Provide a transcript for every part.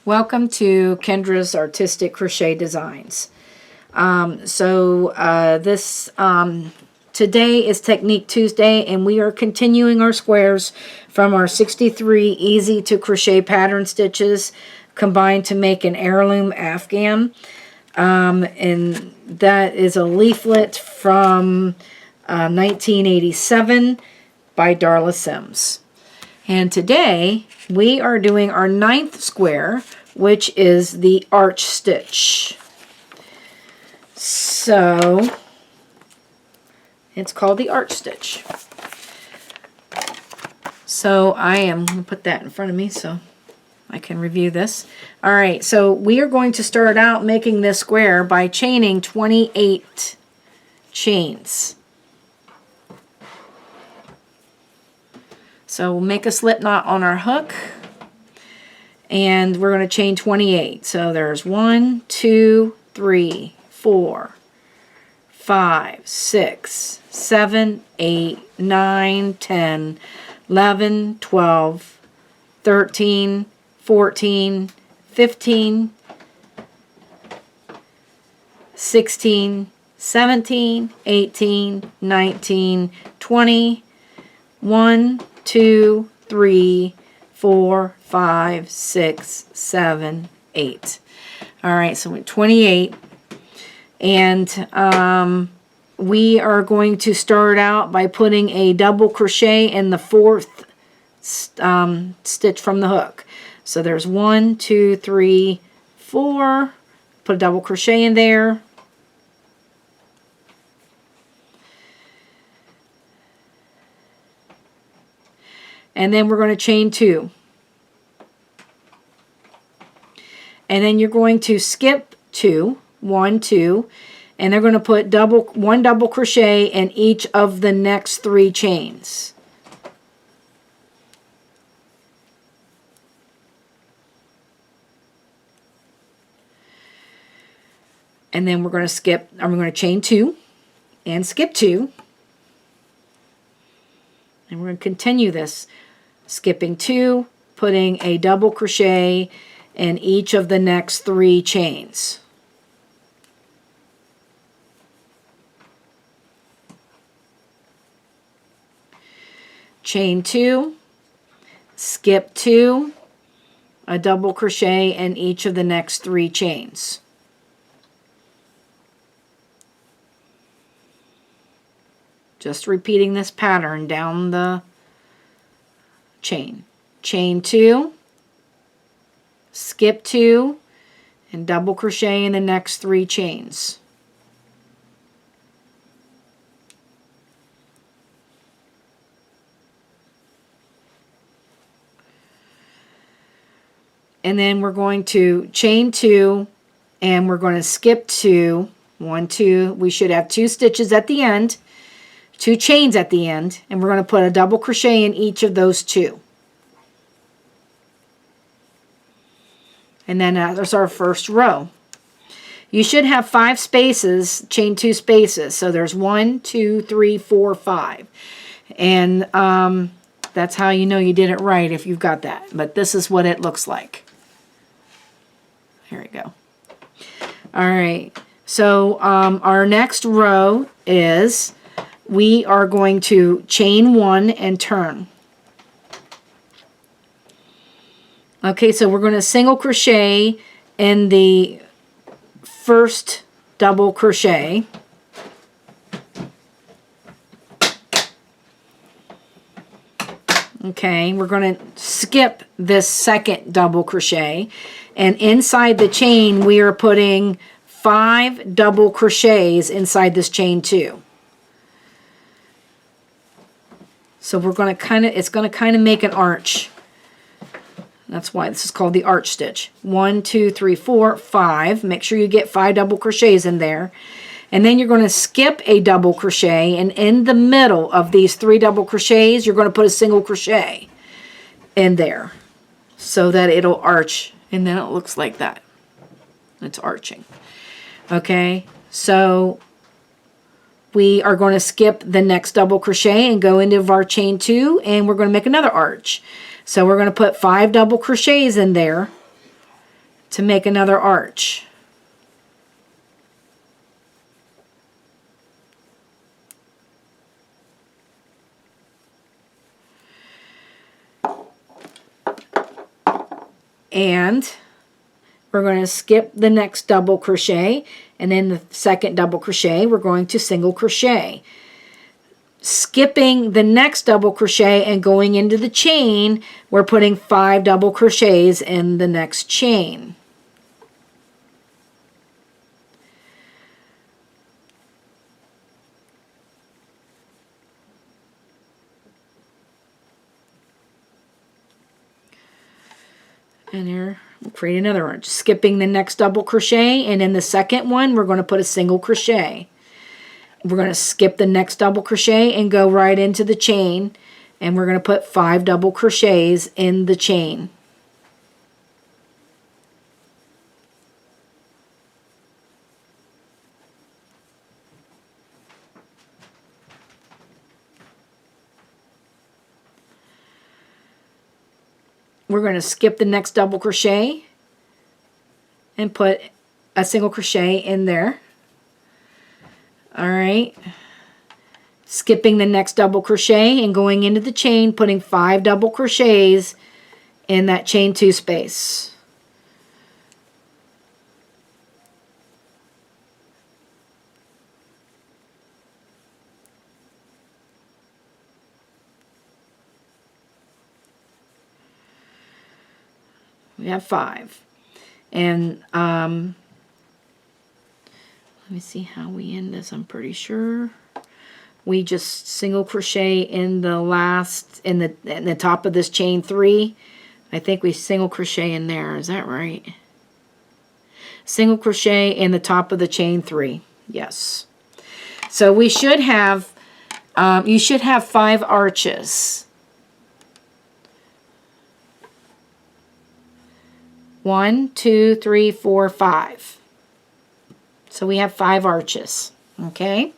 Welcome to Kendra's Artistic Crochet Designs. Today is Technique Tuesday, and we are continuing our squares from our 63 Easy to Crochet pattern stitches combined to make an Heirloom Afghan. And that is a leaflet from 1987 by Darla Sims. And today we are doing our 9th square, which is the arch stitch. So it's called the arch stitch. So I am going to put that in front of me so I can review this. All right, so we are going to start out making this square by chaining 28 chains. So we'll make a slip knot on our hook, and we're going to chain 28. So there's 1, 2, 3, 4, 5, 6, 7, 8, 9, 10, 11, 12, 13, 14, 15, 16, 17, 18, 19, 20, 1, 2, 3, 4, 5, 6, 7, 8. All right, so we're 28. And we are going to start out by putting a double crochet in the 4th stitch from the hook. So there's 1, 2, 3, 4. Put a double crochet in there. And then we're going to chain 2. And then you're going to skip 2, 1, 2, and they're going to put one double crochet in each of the next 3 chains. And then we're going to I'm going to chain 2 and skip 2. And we're going to continue this, skipping 2, putting a double crochet in each of the next 3 chains. Chain 2, skip 2, a double crochet in each of the next 3 chains. Just repeating this pattern down the chain. Chain 2, skip 2, and double crochet in the next 3 chains. And then we're going to chain 2, and we're going to skip 2, 1, 2. We should have 2 stitches at the end. 2 chains at the end, and we're going to put a double crochet in each of those 2. And then that's our first row. You should have 5 spaces, chain 2 spaces. So there's 1, 2, 3, 4, 5. And that's how you know you did it right if you've got that. But this is what it looks like. Here we go. All right. So our next row is we are going to chain 1 and turn. Okay, so we're going to single crochet in the first double crochet. Okay, we're going to skip this second double crochet, and inside the chain we are putting 5 double crochets inside this chain 2. So we're going to it's going to kind of make an arch. That's why this is called the arch stitch. 1, 2, 3, 4, 5. Make sure you get 5 double crochets in there. And then you're going to skip a double crochet, and in the middle of these 3 double crochets, you're going to put a single crochet in there so that it'll arch, and then it looks like that. It's arching. Okay, so we are going to skip the next double crochet and go into our chain 2, and we're going to make another arch. So we're going to put 5 double crochets in there, to make another arch. And we're going to skip the next double crochet, and then the second double crochet we're going to single crochet. Skipping the next double crochet and going into the chain, we're putting 5 double crochets in the next chain. And here we'll create another arch. Skipping the next double crochet, and in the second one we're going to put a single crochet. We're going to skip the next double crochet and go right into the chain, and we're going to put 5 double crochets in the chain. We're going to skip the next double crochet and put a single crochet in there. All right. Skipping the next double crochet and going into the chain, putting 5 double crochets in that chain 2 space. We have 5. And let me see how we end this. I'm pretty sure we just single crochet in the last, in the top of this chain 3. I think we single crochet in there. Is that right? Single crochet in the top of the chain 3. Yes. So we should have, you should have 5 arches. 1, 2, 3, 4, 5. So we have 5 arches. Okay.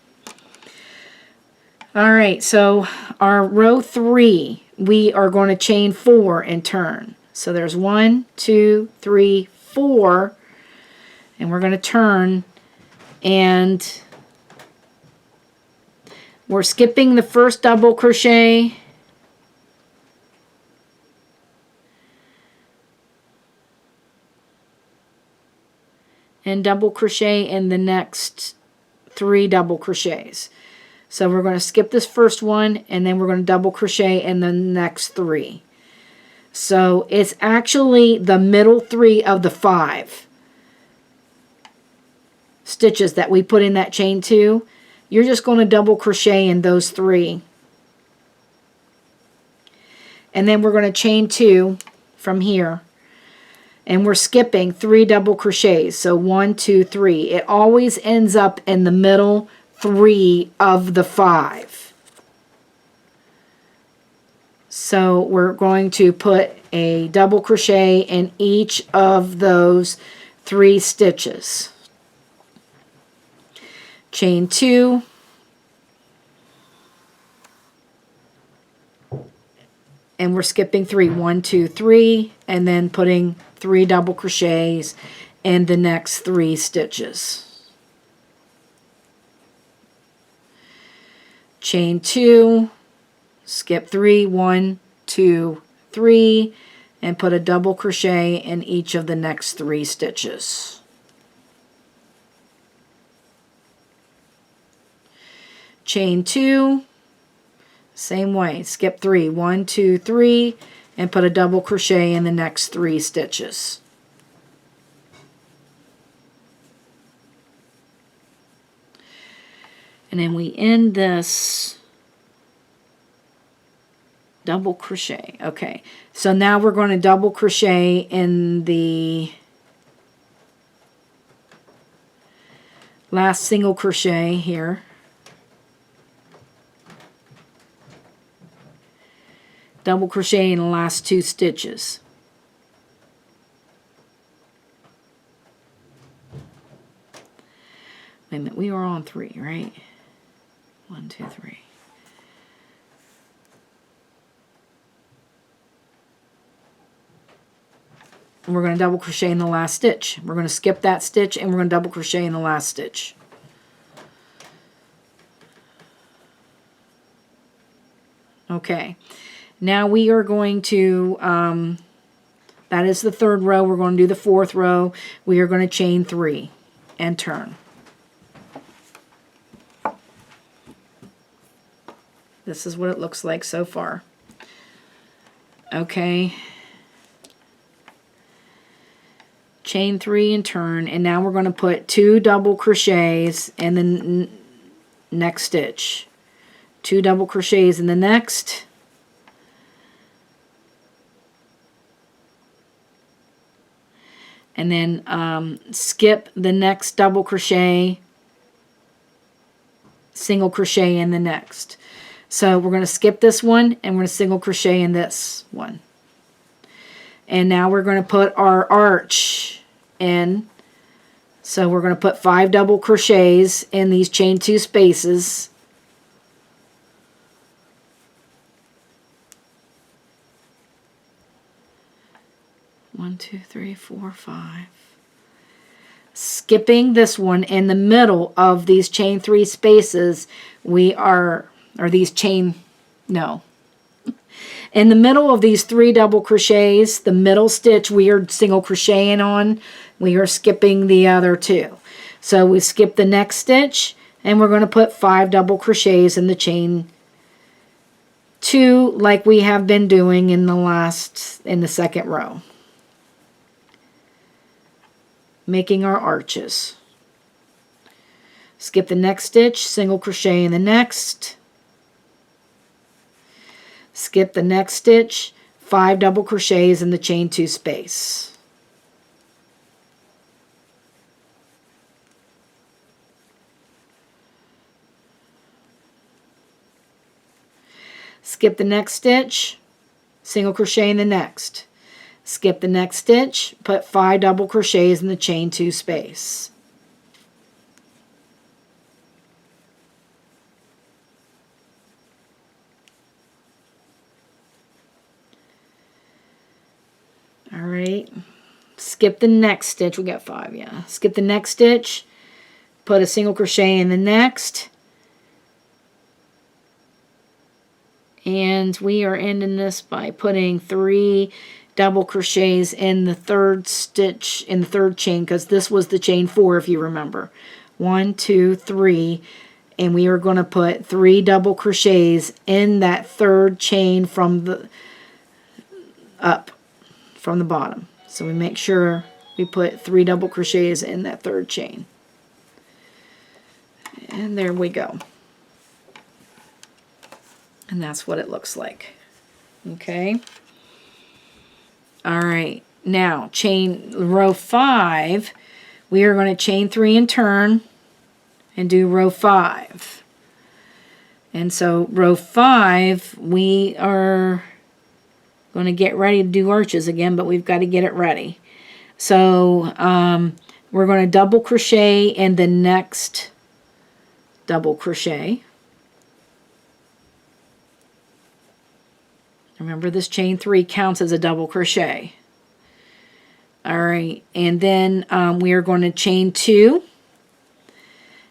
All right. So our row 3, we are going to chain 4 and turn. So there's 1, 2, 3, 4, and we're going to turn, and we're skipping the first double crochet. And double crochet in the next 3 double crochets. So we're going to skip this first one, and then we're going to double crochet in the next 3. So it's actually the middle 3 of the 5 stitches that we put in that chain 2. You're just going to double crochet in those 3. And then we're going to chain 2 from here. And we're skipping 3 double crochets. So 1, 2, 3. It always ends up in the middle 3 of the 5. So we're going to put a double crochet in each of those 3 stitches. Chain 2. And we're skipping 3. 1, 2, 3. And then putting 3 double crochets in the next 3 stitches. Chain 2, skip 3, 1, 2, 3, and put a double crochet in each of the next 3 stitches. Chain 2, same way, skip 3, 1, 2, 3, and put a double crochet in the next 3 stitches. And then we end this double crochet. Okay, so now we're going to double crochet in the last single crochet here. Double crochet in the last 2 stitches. Wait a minute, we are on 3, right? 1, 2, 3. and we're going to double crochet in the last stitch. We're going to skip that stitch and we're going to double crochet in the last stitch. Okay, now we are going to, that is the third row. We're going to do the fourth row. We are going to chain 3 and turn. This is what it looks like so far. Okay. Chain 3 and turn, and now we're going to put 2 double crochets in the next stitch. 2 double crochets in the next. And then skip the next double crochet, single crochet in the next. So we're going to skip this one and we're going to single crochet in this one. And now we're going to put our arch in. So we're going to put 5 double crochets in these chain 2 spaces. One, two, three, four, 5. Skipping this one in the middle of these chain 3 spaces, we are, or these chain, no. In the middle of these 3 double crochets, the middle stitch we are single crocheting on, we are skipping the other 2. So we skip the next stitch and we're going to put 5 double crochets in the chain 2 like we have been doing in the second row. Making our arches. Skip the next stitch, single crochet in the next. Skip the next stitch, 5 double crochets in the chain 2 space. Skip the next stitch, single crochet in the next. Skip the next stitch, put 5 double crochets in the chain 2 space. All right, skip the next stitch. We got 5, yeah. Skip the next stitch, put a single crochet in the next. And we are ending this by putting 3 double crochets in the third stitch, in the third chain, because this was the chain 4 if you remember. 1, 2, 3, and we are going to put 3 double crochets in that third chain from the up from the bottom. So we make sure we put 3 double crochets in that third chain. And there we go. And that's what it looks like. Okay. All right, now chain row 5, we are going to chain 3 and turn and do row 5. And so row 5, we are going to get ready to do arches again, but we've got to get it ready. So we're going to double crochet in the next double crochet. Remember, this chain 3 counts as a double crochet. All right, and then we are going to chain 2,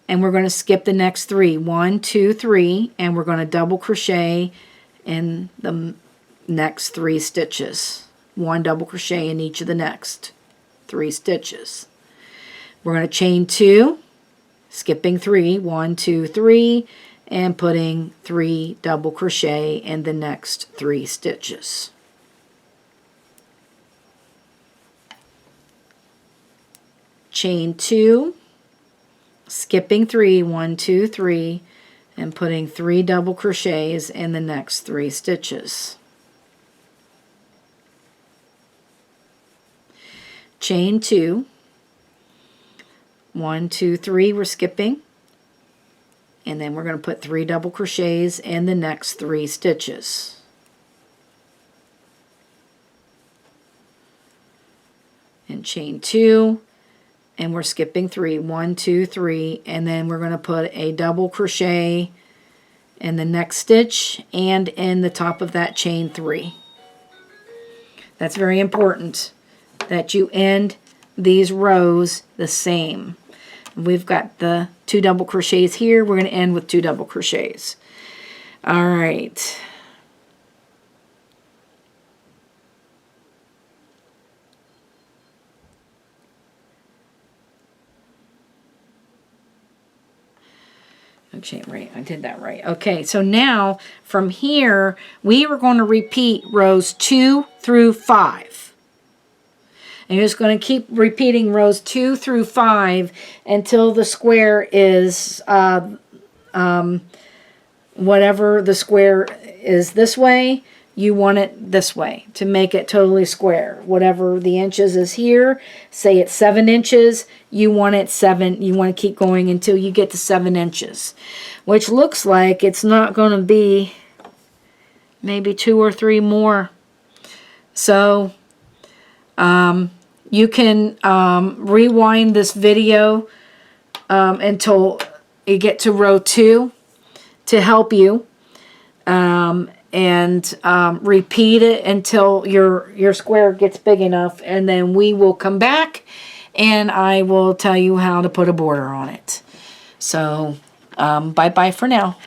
and we're going to skip the next 3. 1, 2, 3, and we're going to double crochet in the next 3 stitches. 1 double crochet in each of the next 3 stitches. We're going to chain 2, skipping 3. 1, 2, 3. And putting 3 double crochet in the next 3 stitches. Chain 2, skipping 3, 1, 2, 3, and putting 3 double crochets in the next 3 stitches. Chain 2, 1, 2, 3, we're skipping. And then we're going to put 3 double crochets in the next 3 stitches. And chain 2, and we're skipping 3. 1, 2, 3, and then we're going to put a double crochet in the next stitch and in the top of that chain 3. That's very important. that you end these rows the same. We've got the 2 double crochets here. We're going to end with 2 double crochets. All right. Okay, right, I did that right. Okay, so now from here, we are going to repeat rows 2 through 5. And you're just going to keep repeating rows 2 through 5 until the square is, whatever the square is this way, you want it this way to make it totally square. Whatever the inches is here, say it's 7 inches, you want it 7, you want to keep going until you get to 7 inches, which looks like it's not going to be maybe 2 or 3 more. So you can rewind this video until you get to row 2 to help you. And repeat it until your square gets big enough, and then we will come back and I will tell you how to put a border on it. So bye-bye for now.